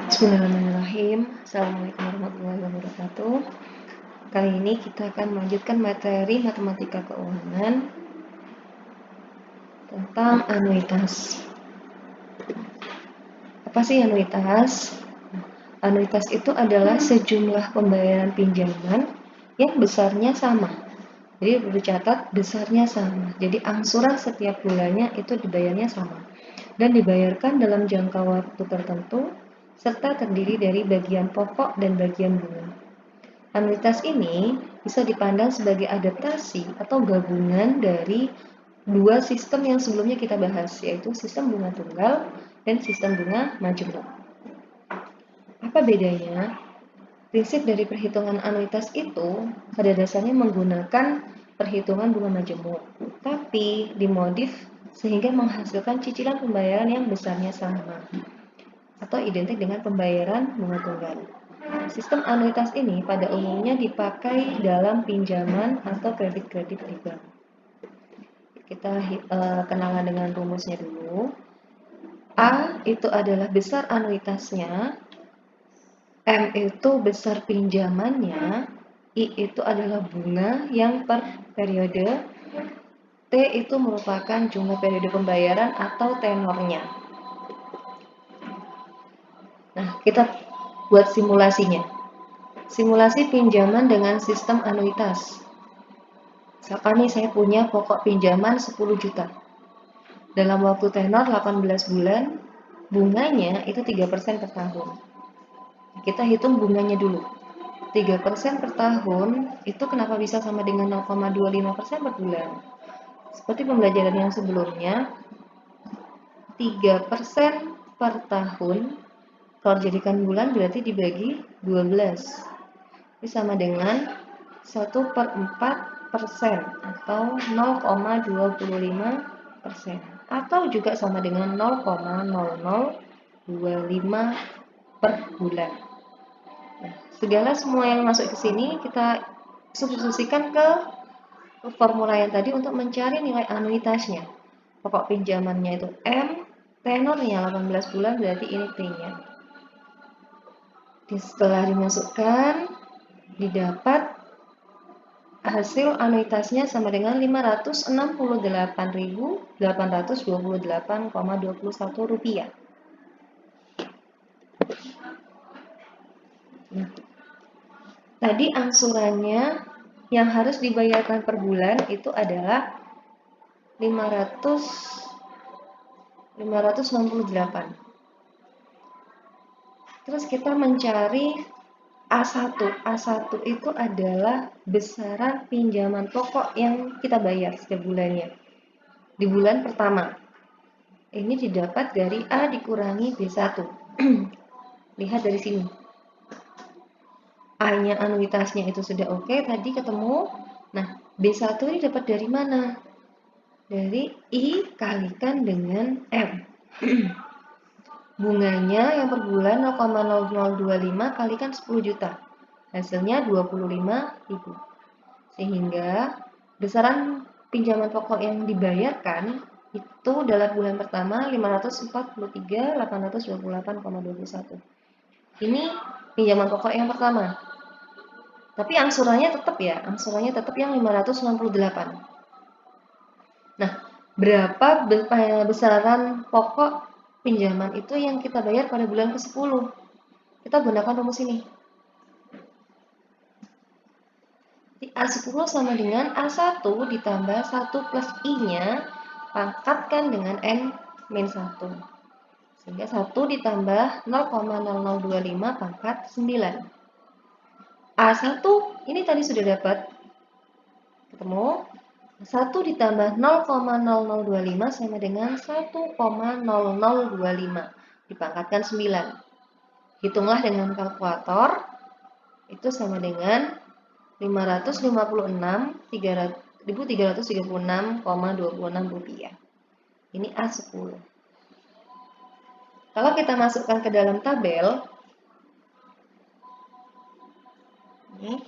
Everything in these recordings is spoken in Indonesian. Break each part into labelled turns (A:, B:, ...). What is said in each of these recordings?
A: Bismillahirrahmanirrahim. Assalamualaikum warahmatullahi wabarakatuh. Kali ini kita akan melanjutkan materi matematika keuangan tentang anuitas. Apa sih anuitas? Anuitas itu adalah sejumlah pembayaran pinjaman yang besarnya sama. Jadi perlu dicatat, besarnya sama. Jadi angsuran setiap bulannya itu dibayarnya sama dan dibayarkan dalam jangka waktu tertentu serta terdiri dari bagian pokok dan bagian bunga. Anuitas ini bisa dipandang sebagai adaptasi atau gabungan dari dua sistem yang sebelumnya kita bahas, yaitu sistem bunga tunggal dan sistem bunga majemuk. Apa bedanya? Prinsip dari perhitungan anuitas itu pada dasarnya menggunakan perhitungan bunga majemuk, tapi dimodif sehingga menghasilkan cicilan pembayaran yang besarnya sama atau identik dengan pembayaran bunga tunggal. Sistem anuitas ini pada umumnya dipakai dalam pinjaman atau kredit-kredit di bank. Kita kenalan dengan rumusnya dulu. A itu adalah besar anuitasnya, M itu besar pinjamannya, I itu adalah bunga yang per periode, T itu merupakan jumlah periode pembayaran atau tenornya. Nah, kita buat simulasinya. Simulasi pinjaman dengan sistem anuitas. Misalkan nih saya punya pokok pinjaman 10 juta. Dalam waktu tenor 18 bulan, bunganya itu 3% per tahun. Kita hitung bunganya dulu. 3% per tahun itu kenapa bisa sama dengan 0,25% per bulan? Seperti pembelajaran yang sebelumnya, 3% per tahun, kalau dijadikan bulan berarti dibagi 12. Ini sama dengan 1/4% atau 0,25%. Atau juga sama dengan 0,0025 per bulan. Nah, segala semua yang masuk ke sini kita substitusikan ke formula yang tadi untuk mencari nilai anuitasnya. Pokok pinjamannya itu M, tenornya 18 bulan berarti ini T-nya. Setelah dimasukkan, didapat hasil anuitasnya sama dengan Rp568.828,21. Nah, tadi angsurannya yang harus dibayarkan per bulan itu adalah 568. Terus kita mencari A1. A1 itu adalah besaran pinjaman pokok yang kita bayar setiap bulannya. Di bulan pertama. Ini didapat dari A dikurangi B1. Lihat dari sini. A-nya anuitasnya itu sudah oke, tadi ketemu. Nah, B1 ini dapat dari mana? Dari I kalikan dengan M. Bunganya yang per bulan 0,0025 kalikan 10 juta. Hasilnya 25.000. Sehingga besaran pinjaman pokok yang dibayarkan itu dalam bulan pertama 543.828,21. Ini pinjaman pokok yang pertama. Tapi angsurannya tetap ya, angsurannya tetap yang 568. Nah, berapa besaran pokok pinjaman itu yang kita bayar pada bulan ke-10? Kita gunakan rumus ini. A10 sama dengan A1 ditambah 1 plus I-nya, pangkatkan dengan N-1. Sehingga 1 ditambah 0,0025 pangkat 9. A1 ini tadi sudah dapat. Ketemu. 1 ditambah 0,0025 sama dengan 1,0025 dipangkatkan 9. Hitunglah dengan kalkulator. Itu sama dengan 556.336,26 rupiah. Ini A10. Kalau kita masukkan ke dalam tabel, ini,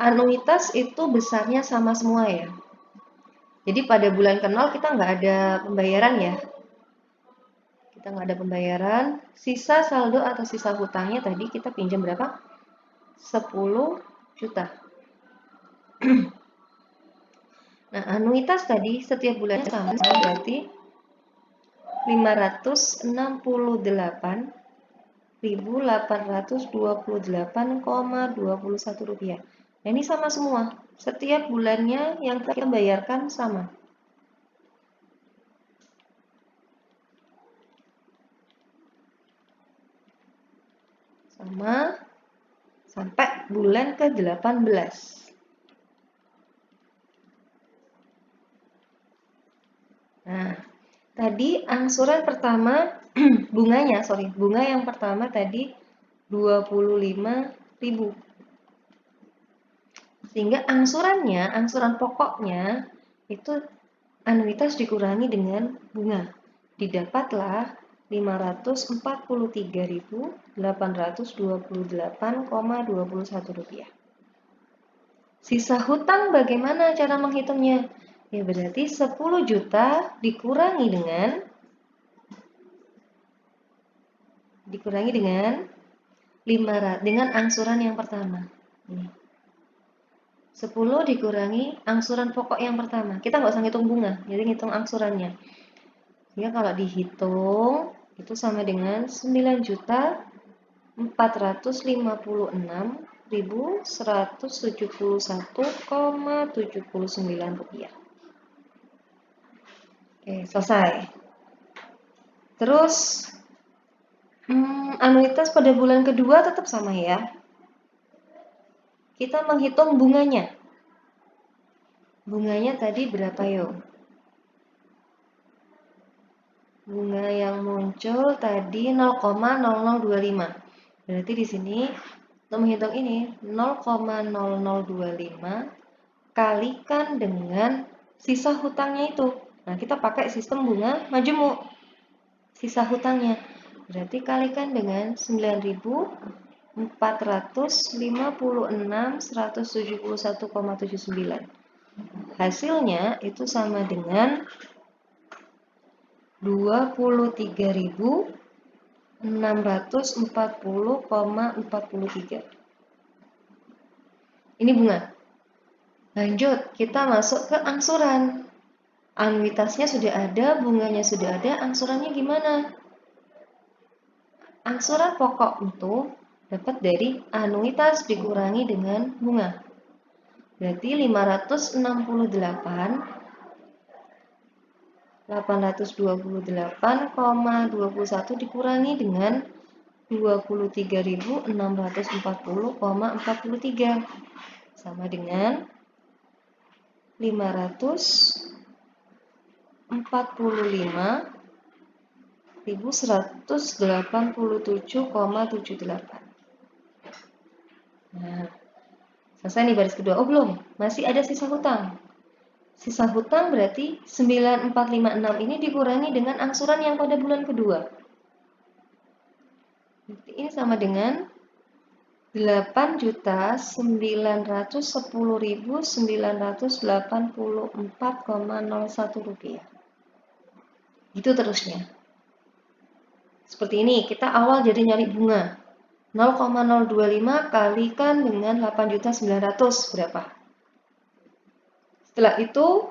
A: anuitas itu besarnya sama semua ya. Jadi pada bulan ke-0 kita nggak ada pembayaran ya. Kita nggak ada pembayaran. Sisa saldo atau sisa hutangnya tadi kita pinjam berapa? 10 juta. Nah, anuitas tadi setiap bulannya sama, berarti 568.828,21 rupiah. Nah, ini sama semua. Setiap bulannya yang kita bayarkan sama. Sama sampai bulan ke-18. Nah, tadi angsuran pertama bunga yang pertama tadi 25.000. Sehingga angsuran pokoknya itu anuitas dikurangi dengan bunga. Didapatlah 543.828,21 rupiah. Sisa hutang bagaimana cara menghitungnya? Ya berarti 10 juta dikurangi dengan angsuran yang pertama. Ini. 10 dikurangi angsuran pokok yang pertama. Kita nggak usah ngitung bunga, jadi ngitung angsurannya. Sehingga kalau dihitung itu sama dengan 9.456.171,79 rupiah. Oke, selesai. Terus anuitas pada bulan kedua tetap sama ya. Kita menghitung bunganya. Bunganya tadi berapa yuk? Bunga yang muncul tadi 0,0025. Berarti di sini untuk menghitung ini 0,0025 kalikan dengan sisa hutangnya itu. Nah, kita pakai sistem bunga majemuk. Sisa hutangnya. Berarti kalikan dengan 9.456.171,79. Hasilnya itu sama dengan 23.640,43. Ini bunga. Lanjut, kita masuk ke angsuran. Anuitasnya sudah ada, bunganya sudah ada, angsurannya gimana? Angsuran pokok itu dapat dari anuitas dikurangi dengan bunga. Berarti 828,21 dikurangi dengan 23.640,43 sama dengan 545.187,78. Nah, selesai nih baris kedua. Oh belum, masih ada sisa hutang. Sisa hutang berarti 9.456 ini dikurangi dengan angsuran yang pada bulan kedua. Ini sama dengan 8.910.984,01 rupiah. Gitu terusnya. Seperti ini, kita awal jadi nyari bunga. 0,025 kalikan dengan 8.900 berapa? Setelah itu,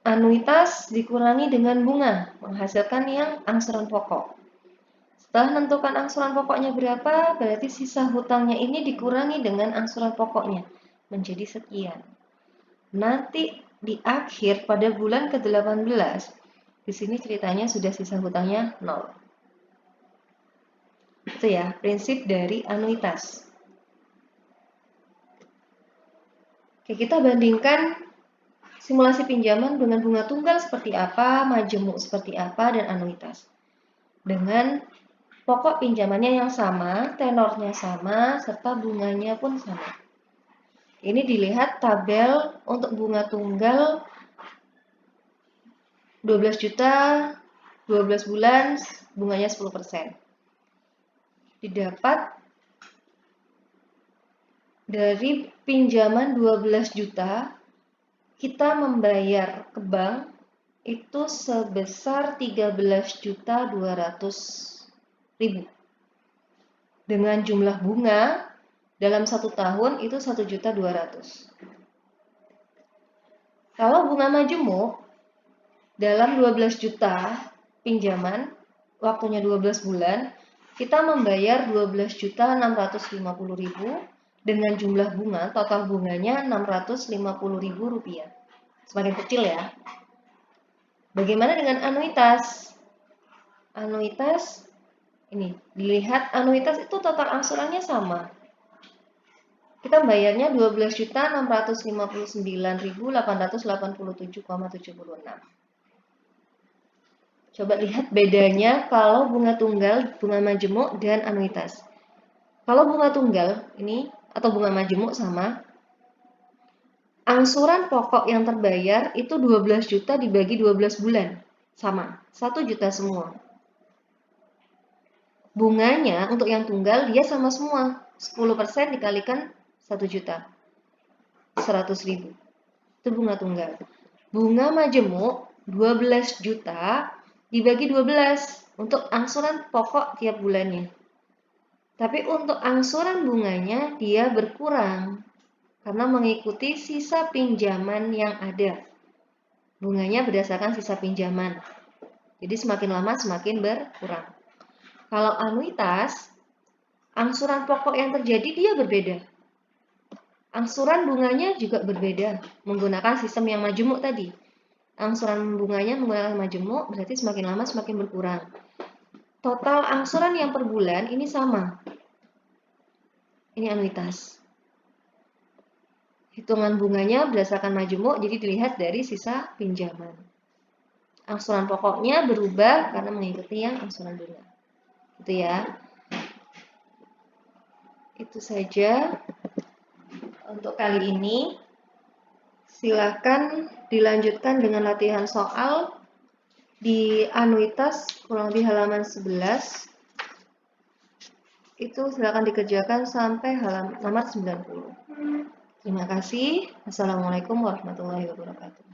A: anuitas dikurangi dengan bunga, menghasilkan yang angsuran pokok. Setelah menentukan angsuran pokoknya berapa, berarti sisa hutangnya ini dikurangi dengan angsuran pokoknya, menjadi sekian. Nanti di akhir pada bulan ke-18, di sini ceritanya sudah sisa hutangnya 0. Itu ya, prinsip dari anuitas. Oke, kita bandingkan simulasi pinjaman dengan bunga tunggal seperti apa, majemuk seperti apa, dan anuitas. Dengan pokok pinjamannya yang sama, tenornya sama, serta bunganya pun sama. Ini dilihat tabel untuk bunga tunggal 12 juta, 12 bulan, bunganya 10%. Didapat dari pinjaman 12 juta, kita membayar ke bank itu sebesar 13.200.000. Dengan jumlah bunga dalam 1 tahun itu 1.200.000. Kalau bunga majemuk dalam 12 juta pinjaman, waktunya 12 bulan, kita membayar 12.650.000 dengan jumlah bunga, total bunganya Rp650.000. Semakin kecil ya. Bagaimana dengan anuitas? Anuitas, ini, dilihat anuitas itu total angsurannya sama. Kita bayarnya 12.659.887,76. Coba lihat bedanya kalau bunga tunggal, bunga majemuk, dan anuitas. Kalau bunga tunggal ini atau bunga majemuk sama, angsuran pokok yang terbayar itu 12 juta dibagi 12 bulan. Sama, 1 juta semua. Bunganya untuk yang tunggal dia sama semua. 10% dikalikan 1 juta. 100.000. Itu bunga tunggal. Bunga majemuk 12 juta dibagi 12 untuk angsuran pokok tiap bulannya. Tapi untuk angsuran bunganya dia berkurang karena mengikuti sisa pinjaman yang ada. Bunganya berdasarkan sisa pinjaman. Jadi semakin lama semakin berkurang. Kalau anuitas, angsuran pokok yang terjadi dia berbeda. Angsuran bunganya juga berbeda menggunakan sistem yang majemuk tadi. Angsuran bunganya menggunakan majemuk berarti semakin lama semakin berkurang. Total angsuran yang per bulan ini sama. Ini anuitas. Hitungan bunganya berdasarkan majemuk, jadi dilihat dari sisa pinjaman. Angsuran pokoknya berubah karena mengikuti yang angsuran bunga. Itu ya. Itu saja untuk kali ini. Silakan dilanjutkan dengan latihan soal di anuitas kurang lebih halaman 11. Itu silakan dikerjakan sampai halaman 90. Terima kasih. Assalamualaikum warahmatullahi wabarakatuh.